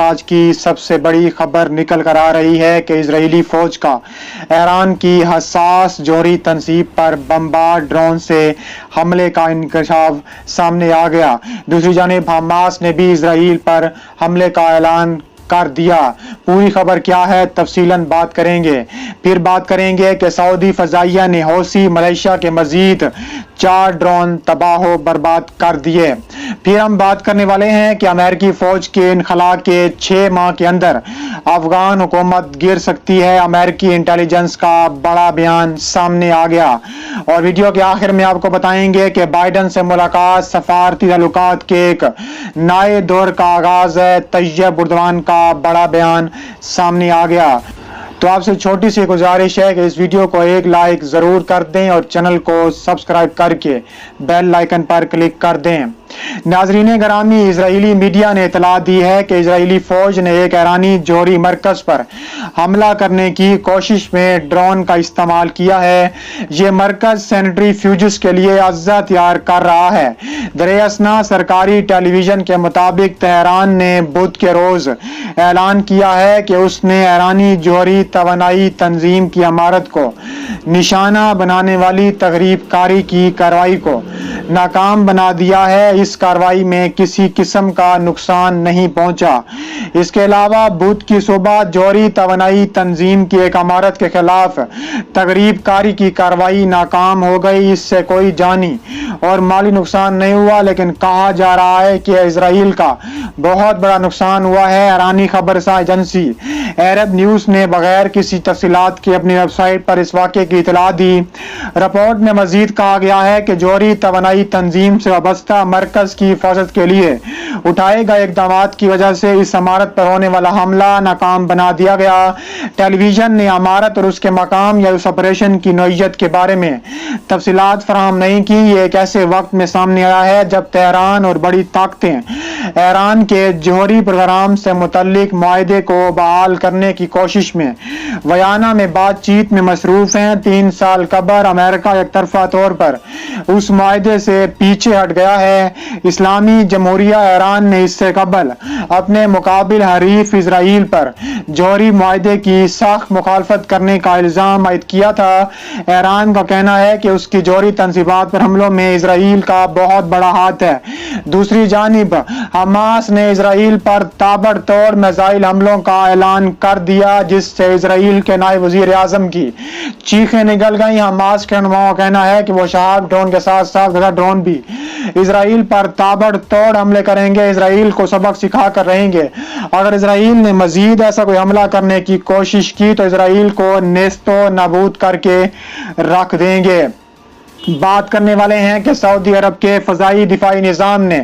आज की सबसे बड़ी खबर निकल कर आ रही है कि इजरायली फौज का ईरान की हसास जौहरी तंसीब पर बमबार ड्रोन से हमले का इंकशाफ सामने आ गया। दूसरी जानिब हमास ने भी इजराइल पर हमले का ऐलान कर दिया। पूरी खबर क्या है तफसीलन बात करेंगे। फिर बात करेंगे कि सऊदी फजाइया ने हौसी मलेशिया के मजीद 4 ड्रोन तबाह बर्बाद कर दिए। फिर हम बात करने वाले हैं कि अमेरिकी फौज के इनखला के 6 माह के अंदर अफगान हुकूमत गिर सकती है। अमेरिकी इंटेलिजेंस का बड़ा बयान सामने आ गया। और वीडियो के आखिर में आपको बताएंगे कि बाइडन से मुलाकात सफारती ताल्लुकात के एक नए दौर का आगाज है। तैयब उर्दवान का बड़ा बयान सामने आ गया। तो आपसे छोटी सी गुजारिश है कि इस वीडियो को एक लाइक जरूर कर दें और चैनल को सब्सक्राइब करके बेल आइकन पर क्लिक कर दें। नाजरीन गरामी, इजरायली मीडिया ने इतला दी है कि इजरायली फौज ने एक ईरानी जौहरी मरकज पर हमला करने की कोशिश में ड्रोन का इस्तेमाल किया है। ये मरकज सैनिटरी फ्यूजिस के लिए अज्जा तैयार कर रहा है। दरियासना सरकारी टेलीविजन के मुताबिक तेहरान ने बुध के रोज ऐलान किया है कि उसने ईरानी जौहरी तवानाई तंजीम की इमारत को निशाना बनाने वाली तकरीब कारी की कार्रवाई को नाकाम बना दिया है। इस कार्रवाई में किसी किस्म का नुकसान नहीं पहुंचा। इसके अलावा बुध की सुबह जौहरी तवानाई तंजीम की एक इमारत के खिलाफ तकरीब कारी की कार्रवाई नाकाम हो गई। इससे कोई जानी और माली नुकसान नहीं हुआ, लेकिन कहा जा रहा है कि इजराइल का बहुत बड़ा नुकसान हुआ है। ईरानी खबरसां एजेंसी अरब न्यूज ने बगैर किसी तफसीलात के अपनी वेबसाइट पर इस वाक़े की इतला दी। रिपोर्ट में मजीद कहा गया है कि जौहरी तवानाई तंजीम से वाबस्ता मरकज की हिफाजत के लिए उठाए गए इकदाम की वजह से इस इमारत पर होने वाला हमला नाकाम बना दिया गया। टेलीविजन ने इमारत और उसके मकाम या उस ऑपरेशन की नौइयत के बारे में तफसीलात फराहम नहीं की। ये एक ऐसे वक्त में सामने आया है जब तेहरान और बड़ी ताकतें ईरान के जौहरी प्रोग्राम से मुतल्लिक मुआहदे को बहाल करने की कोशिश में वयाना में बातचीत में मसरूफ हैं। 3 साल कबल अमेरिका एक तरफा तौर पर उस मुआहदे से पीछे हट गया है। इस्लामी जमहूरिया ईरान ने इससे कबल अपने मुकाबिल हरीफ इजराइल पर जौहरी मुआहदे की सख्त मुखालफत करने का इल्जाम आयद किया था। ईरान का कहना है कि उसकी जौहरी तंसीबात पर हमलों में इजराइल का बहुत बड़ा हाथ है। दूसरी जानिब हमास ने इजराइल पर ताबड़तोड़ मिसाइल हमलों का ऐलान कर दिया, जिससे इजराइल के नायब वजीर आजम की चीखें निकल गई। हमास के नुमाओं का कहना है कि वो शहाब ड्रोन के साथ साथ ड्रोन भी इजराइल पर ताबड़तोड़ हमले करेंगे, इजराइल को सबक सिखा कर रहेंगे। अगर इजराइल ने मजीद ऐसा कोई हमला करने की कोशिश की तो इजराइल को नेस्तो नाबूद करके रख देंगे। बात करने वाले हैं कि सऊदी अरब के फजाई दिफाई निजाम ने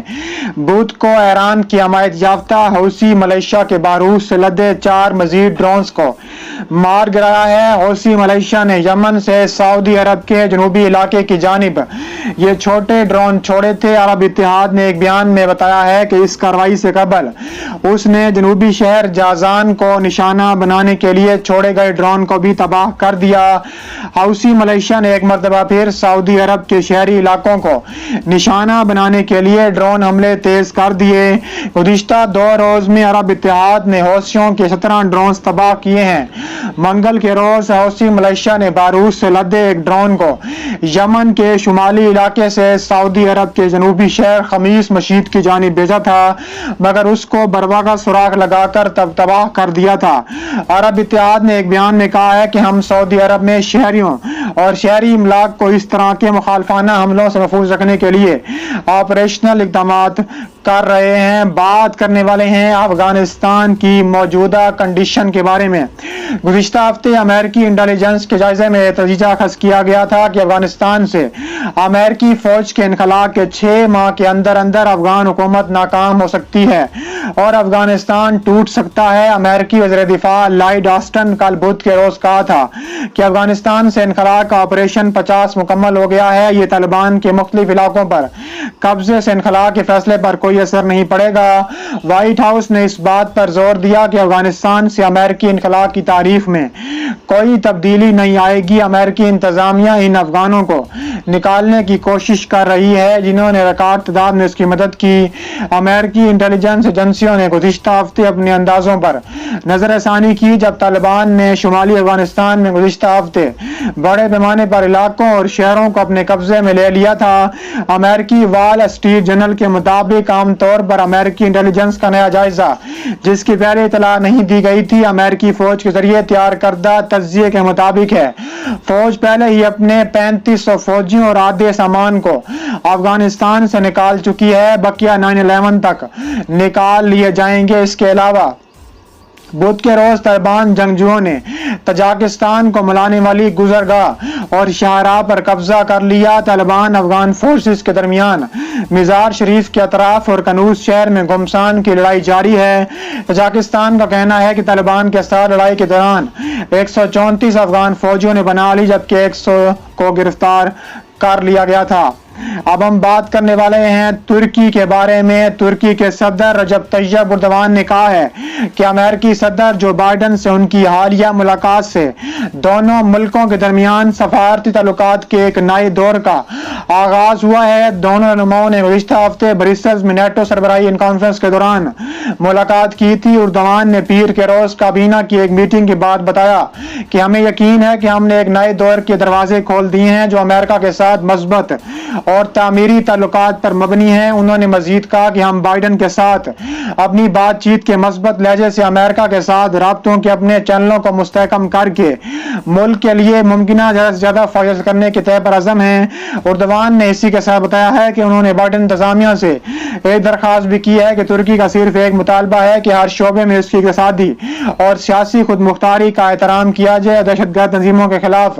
बुध को ईरान की हमायत याफ्ता हौसी मलेशिया के बारूद से लदे 4 मजीद ड्रोन्स को मार गिराया है। हौसी मलेशिया ने यमन से सऊदी अरब के जनूबी इलाके की जानिब ये छोटे ड्रोन छोड़े थे। अरब इत्तेहाद ने एक बयान में बताया है कि इस कार्रवाई से कबल उसने जनूबी शहर जाजान को निशाना बनाने के लिए छोड़े गए ड्रोन को भी तबाह कर दिया। हौसी मलेशिया ने एक मरतबा फिर सऊदी अरब के शहरी इलाकों को निशाना बनाने के लिए ड्रोन हमले तेज कर दिए। गुज़िश्ता 2 रोज में अरब इत्तेहाद ने हौसियों के 17 ड्रोन तबाह किए हैं। मंगल के रोज हौसी मलेशिया ने बारूद से लदे एक ड्रोन को यमन के शुमाली इलाके से सऊदी अरब के जनूबी शहर खमीस मशीद की जानिब भेजा था, मगर उसको बरवका सुराख लगाकर तब तबाह कर दिया था। अरब इत्तेहाद ने एक बयान में कहा है कि हम सऊदी अरब में शहरियों और शहरी इमलाक को इस तरह के मुखालफाना हमलों से महफूज रखने के लिए ऑपरेशनल इक़दाम कर रहे हैं। बात करने वाले हैं अफगानिस्तान की मौजूदा कंडीशन के बारे में। गुज़िश्ता हफ्ते अमेरिकी इंटेलिजेंस के जायजे में तजीजा खस किया गया था कि अफगानिस्तान से अमेरिकी फौज के इनखला के 6 माह के अंदर अंदर अफगान हुकूमत नाकाम हो सकती है और अफगानिस्तान टूट सकता है। अमेरिकी वज़ीर दिफा लॉयड ऑस्टिन कल बुध के रोज कहा था कि अफगानिस्तान से इनखला का ऑपरेशन 50 मुकम्मल हो गया है। ये तालिबान के मुख्तलिफ इलाकों पर कब्जे से इनखला के फैसले पर कोई کوئی اثر نہیں پڑے گا۔ وائٹ ہاؤس نے اس بات پر زور دیا کہ افغانستان سے امریکی انخلا کی تاریخ میں کوئی تبدیلی نہیں آئے گی۔ امریکی انتظامیہ ان افغانوں کو نکالنے کی کوشش کر رہی ہے جنہوں نے ریکارڈ تعداد میں اس کی مدد کی۔ امریکی انٹیلیجنس ایجنسیوں نے گزشتہ ہفتے اپنے اندازوں پر نظر ثانی کی جب طالبان نے شمالی افغانستان میں گزشتہ ہفتے بڑے پیمانے پر علاقوں اور شہروں کو اپنے قبضے میں لے لیا تھا۔ امریکی وال اسٹریٹ جرنل کے مطابق عام طور پر امریکی انٹیلیجنس کا نیا جائزہ جس کی پہلے اطلاع نہیں دی گئی تھی امریکی فوج کے ذریعے تیار کردہ تجزیے کے مطابق ہے۔ فوج پہلے ہی اپنے 3500 فوجیوں اور آدھے سامان کو افغانستان سے نکال چکی ہے، بقیہ 9/11 تک نکال لیے جائیں گے۔ اس کے علاوہ بدھ کے روز طالبان جنگجوؤں نے تاجکستان کو ملانے والی گزرگاہ اور شاہراہ پر قبضہ کر لیا۔ طالبان افغان فورسز کے درمیان مزار شریف کے اطراف اور کنوز شہر میں گمسان کی لڑائی جاری ہے۔ تاجکستان کا کہنا ہے کہ طالبان کے ساتھ لڑائی کے دوران 134 افغان فوجیوں نے پناہ لی جبکہ 100 کو گرفتار کر لیا گیا تھا۔ اب ہم بات کرنے والے ہیں ترکی کے بارے میں۔ ترکی کے صدر رجب طیب اردوان نے کہا ہے کہ امریکی صدر جو بائیڈن سے ان کی حالیہ ملاقات سے دونوں ملکوں کے درمیان سفارتی تعلقات کے ایک نئے دور کا آغاز ہوا ہے۔ دونوں رہنماؤں نے گزشتہ ہفتے برسلز میں نیٹو سربراہی کانفرنس کے دوران ملاقات کی تھی۔ اردوان نے پیر کے روز کابینہ کی ایک میٹنگ کے بعد بتایا کہ ہمیں یقین ہے کہ ہم نے ایک نئے دور کے دروازے کھول دیے ہیں جو امریکہ کے ساتھ مثبت اور تعمیری تعلقات پر مبنی ہیں۔ انہوں نے مزید کہا کہ ہم بائیڈن کے ساتھ اپنی بات چیت کے مثبت لہجے سے امریکہ کے ساتھ رابطوں کے اپنے چینلوں کو مستحکم کر کے ملک کے لیے ممکنہ زیادہ سے زیادہ فائدہ کرنے کے تئیں پر عزم ہیں۔ اردوان نے اسی کے ساتھ بتایا ہے کہ انہوں نے بائیڈن انتظامیہ سے ایک درخواست بھی کی ہے کہ ترکی کا صرف ایک مطالبہ ہے کہ ہر شعبے میں اس کی اقتصادی اور سیاسی خود مختاری کا احترام کیا جائے، دہشت گرد تنظیموں کے خلاف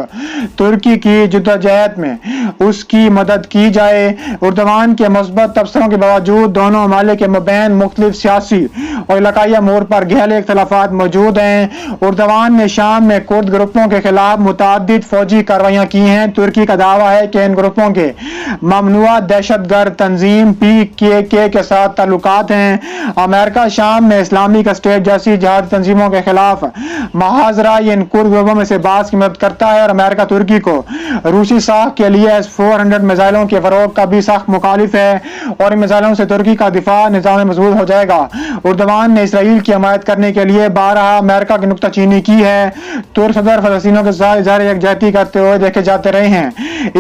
ترکی کی جدوجہد میں اس کی مدد کی جائے۔ اردوان کے مثبت تبصروں کے باوجود دونوں ممالک کے مابین مختلف سیاسی اور علاقائی امور پر گہرے اختلافات موجود ہیں۔ اردوان نے شام میں کرد گروپوں کے خلاف متعدد فوجی کارروائیاں کی ہیں۔ ترکی کا دعویٰ ہے کہ ان گروپوں کے ممنوعہ دہشت گرد تنظیم PKK کے ساتھ تعلقات ہیں۔ امریکہ شام میں اسلامک اسٹیٹ جیسی جہادی تنظیموں کے خلاف محاذرہ ان کرد گروپوں میں سے بعض کی مدد کرتا ہے اور امریکہ ترکی کو روسی ساکھ کے لیے S-400 میزائلوں کے فروغ کا بھی سخت مخالف ہے اور ان میزائلوں سے ترکی کا دفاع نظام مضبوط ہو جائے گا۔ اردوان نے اسرائیل کی حمایت کرنے کے لیے بارہا امریکہ کی نکتہ چینی کی ہے۔ ترک صدر فلسطینیوں کے ساتھ اظہار یکجہتی کرتے ہوئے دیکھے جاتے رہے ہیں۔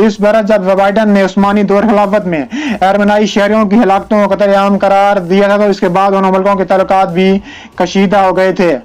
اس برس جب بائیڈن نے عثمانی دور خلافت میں ارمنائی شہریوں کی ہلاکتوں کو قتل عام قرار دیا تھا تو اس کے بعد دونوں ملکوں کے تعلقات بھی کشیدہ ہو گئے تھے۔